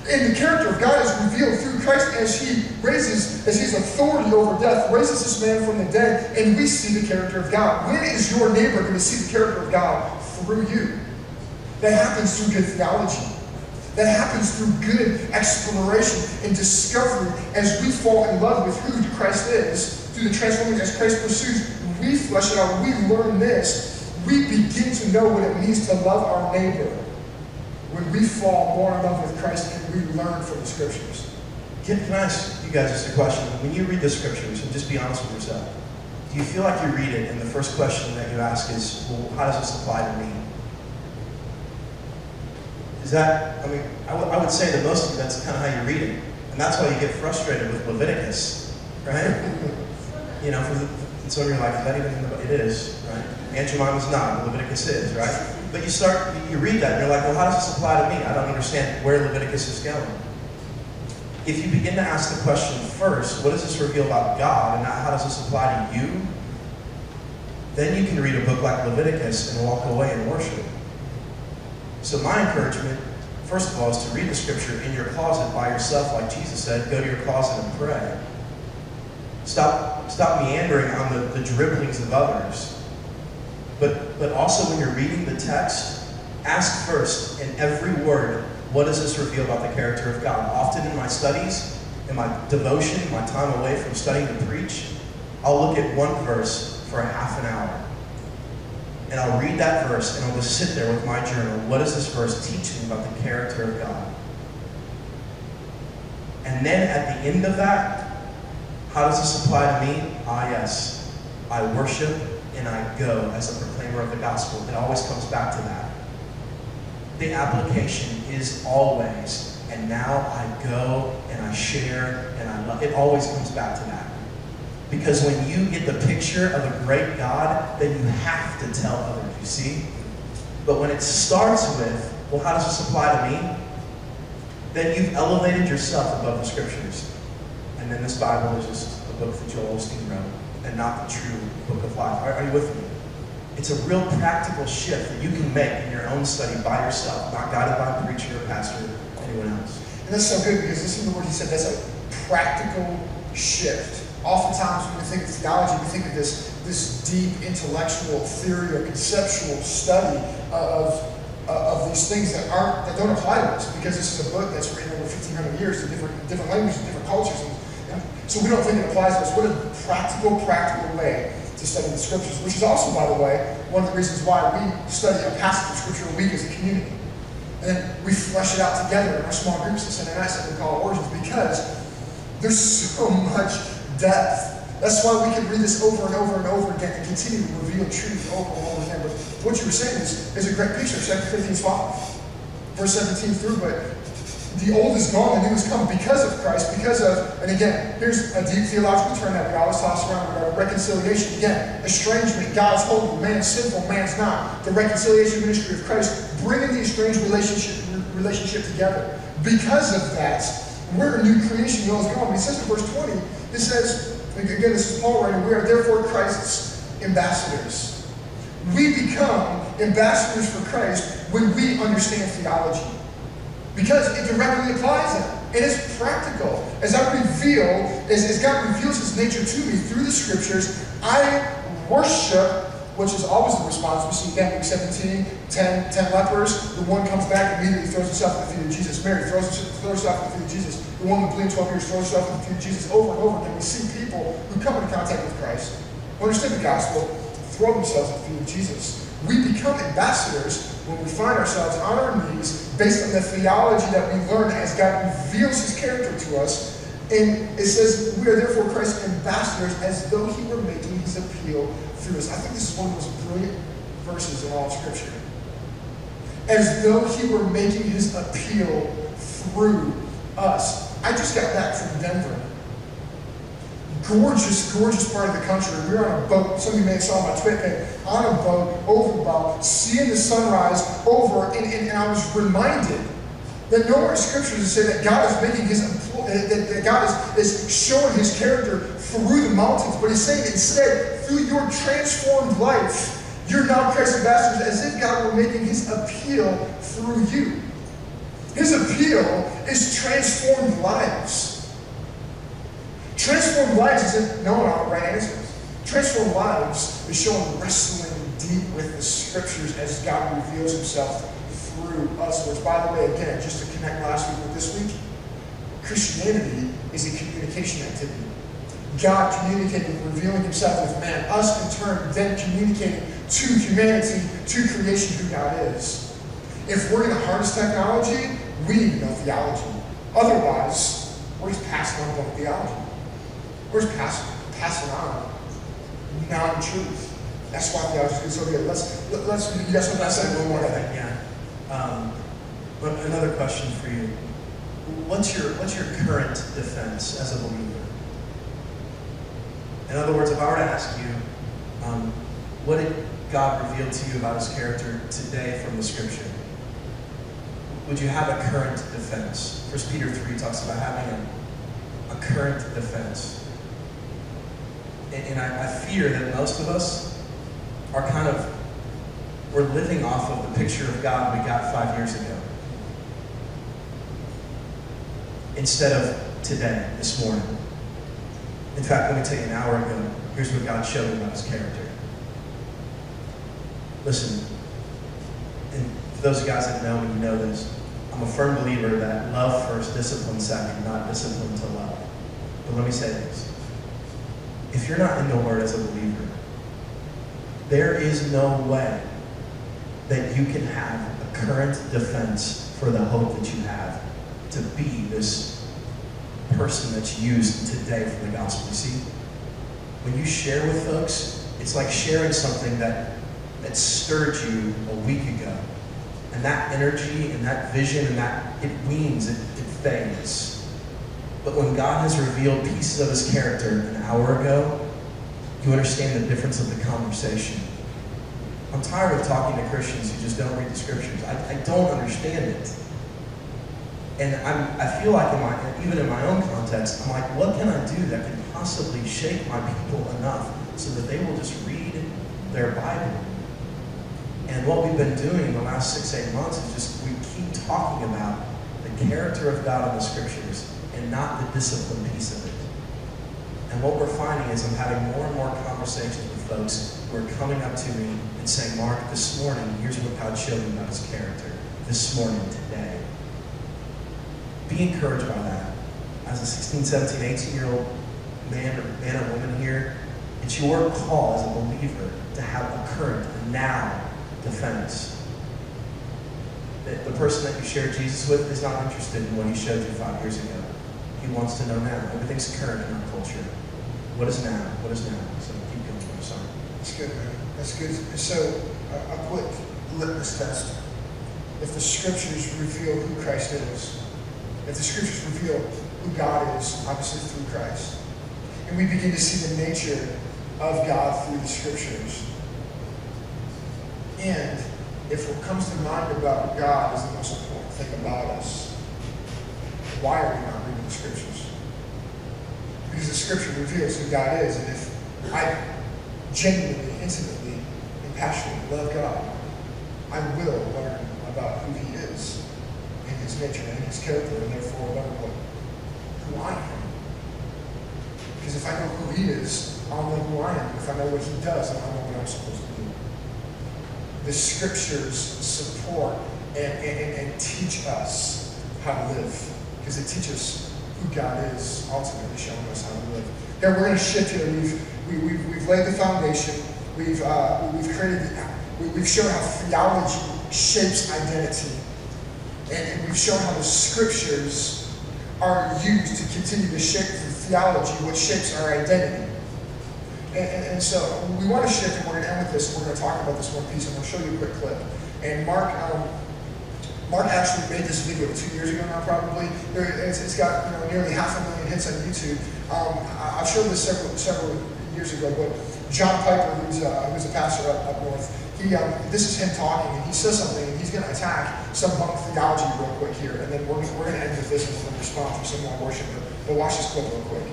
And the character of God is revealed through Christ as his authority over death, raises this man from the dead, and we see the character of God. When is your neighbor going to see the character of God? Through you. That happens through good theology. That happens through good exploration and discovery as we fall in love with who Christ is, through the transforming as Christ pursues. We flesh it out. We learn this. We begin to know what it means to love our neighbor when we fall more in love with Christ and we learn from the Scriptures. Can I ask you guys just a question? When you read the Scriptures, and just be honest with yourself, do you feel like you read it and the first question that you ask is, well, how does this apply to me? Is that, I would say that most of you, that's kind of how you read it. And that's why you get frustrated with Leviticus, right? You know, for some of you are like, is that even in the, it is, right? Aunt Jemima's not, but Leviticus is, right? But you read that and you're like, well, how does this apply to me? I don't understand where Leviticus is going. If you begin to ask the question first, what does this reveal about God and how does this apply to you? Then you can read a book like Leviticus and walk away and worship. So my encouragement, first of all, is to read the Scripture in your closet by yourself, like Jesus said. Go to your closet and pray. Stop meandering on the dribblings of others. But also when you're reading the text, ask first in every word, what does this reveal about the character of God? Often in my studies, in my devotion, my time away from studying to preach, I'll look at one verse for a half an hour. And I'll read that verse and I'll just sit there with my journal. What does this verse teach me about the character of God? And then at the end of that, how does this apply to me? Ah, yes. I worship and I go as a proclaimer of the gospel. It always comes back to that. The application is always, and now I go and I share and I love. It always comes back to that. Because when you get the picture of a great God, then you have to tell others, you see? But when it starts with, well, how does this apply to me? Then you've elevated yourself above the Scriptures. And then this Bible is just a book that Joel Osteen wrote, and not the true book of life. Are you with me? It's a real practical shift that you can make in your own study by yourself, not guided by a preacher, or pastor, or anyone else. And that's so good because listen to what he said. That's a practical shift. Oftentimes when we think of theology, we think of this deep intellectual theory or conceptual study of these things that don't apply to us, because this is a book that's written over 1,500 years to different languages, different cultures, and so we don't think it applies to us. What a practical way to study the Scriptures, which is also, by the way, one of the reasons why we study a passage of Scripture a week as a community. And then we flesh it out together in our small groups on Sunday nights that we call Origins, because there's so much depth. That's why we can read this over and over and over again and continue to reveal truth over and over again. But what you were saying is a great picture of 2 Corinthians 5, verse 17 through. But the old is gone, the new has come because of Christ, and again, here's a deep theological term that we always toss around about reconciliation. Again, estrangement. God's holy, man's sinful, man's not. The reconciliation ministry of Christ, bringing the estranged relationship together. Because of that, we're a new creation. The old is gone. But he says in verse 20, it says, again, this is Paul writing, we are therefore Christ's ambassadors. We become ambassadors for Christ when we understand theology, because it directly applies it. And it's practical. As God reveals His nature to me through the Scriptures, I worship, which is always the response. We see again, Luke 17, 10 lepers. The one comes back and immediately throws himself at the feet of Jesus. Mary throws herself at the feet of Jesus. The woman bleeding 12 years throws herself at the feet of Jesus. Over and over again, we see people who come into contact with Christ, who understand the gospel, throw themselves at the feet of Jesus. We become ambassadors when we find ourselves on our knees based on the theology that we learn as God reveals His character to us. And it says, we are therefore Christ's ambassadors, as though He were making His appeal through us. I think this is one of the most brilliant verses in all of Scripture. As though He were making His appeal through us. I just got back from Denver. Gorgeous part of the country. We were on a boat. Some of you may have saw my Twitter. On a boat, over about, seeing the sunrise over, and I was reminded that nowhere in Scripture does it say that God is making that God is showing His character through the mountains, but He's saying instead, through your transformed life, you're now Christ's ambassadors, as if God were making His appeal through you. His appeal is transformed lives. Transformed lives isn't knowing all the right answers. Transformed lives is showing wrestling deep with the scriptures as God reveals himself through us. Which, by the way, again, just to connect last week with this week, Christianity is a communication activity. God communicating, revealing himself with man. Us, in turn, then communicating to humanity, to creation, who God is. If we're going to harness technology, we need to know theology. Otherwise, we're just passing on about theology. We're just passing on non-truth. That's why theology is so good. Let's you guys want to say one more thing? Yeah. But another question for you. What's your current defense as a believer? In other words, if I were to ask you, what did God reveal to you about his character today from the scripture? Would you have a current defense? 1 Peter 3 talks about having a current defense. And I fear that most of us are we're living off of the picture of God we got 5 years ago. Instead of today, this morning. In fact, let me tell you, an hour ago, here's what God showed me about his character. Listen, and for those of you guys that know me, you know this. I'm a firm believer that love first, discipline second, not discipline to love. But let me say this. If you're not in the Word as a believer, there is no way that you can have a current defense for the hope that you have to be this person that's used today for the gospel. You see, when you share with folks, it's like sharing something that stirred you a week ago. And that energy and that vision and that, it weans, it fades. But when God has revealed pieces of his character an hour ago, you understand the difference of the conversation. I'm tired of talking to Christians who just don't read the scriptures. I don't understand it. And I feel like even in my own context, I'm like, what can I do that can possibly shake my people enough so that they will just read their Bible? And what we've been doing in the last 6-8 months is just we keep talking about the character of God in the scriptures and not the discipline piece of it. And what we're finding is I'm having more and more conversations with folks who are coming up to me and saying, Mark, this morning, here's what God showed me about his character. This morning, today. Be encouraged by that. As a 16, 17, 18-year-old man or woman here, it's your call as a believer to have a current, a now defense. The person that you shared Jesus with is not interested in what he showed you 5 years ago. He wants to know now. Everything's current in our culture. What is now? What is now? So keep going. I'm sorry. That's good, man. That's good. So, a quick litmus test. If the scriptures reveal who Christ is, if the scriptures reveal who God is, obviously through Christ, and we begin to see the nature of God through the scriptures, and if what comes to mind about God is the most important thing about us, why are we not reading the scriptures? Because the scripture reveals who God is, and if I genuinely, intimately, and passionately love God, I will learn about who he is, and his nature, and his character, and therefore learn who I am. Because if I know who he is, I'll know who I am. If I know what he does, then I'll know what I'm supposed to do. The scriptures support and teach us how to live, because they teach us who God is, ultimately showing us how to live. Here, we're going to shift here. We've laid the foundation. We've shown how theology shapes identity, and we've shown how the scriptures are used to continue to shape the theology, which shapes our identity. And so we want to shift, and we're going to end with this, and we're going to talk about this one piece, and we'll show you a quick clip. And Mark actually made this video 2 years ago now, probably. It's got nearly 500,000 hits on YouTube. I've showed this several years ago, but John Piper, who's a pastor up north, this is him talking, and he says something, and he's going to attack some bunk theology real quick here, and then we're going to end with this, and we're going to respond from some more worship. But watch this clip real quick.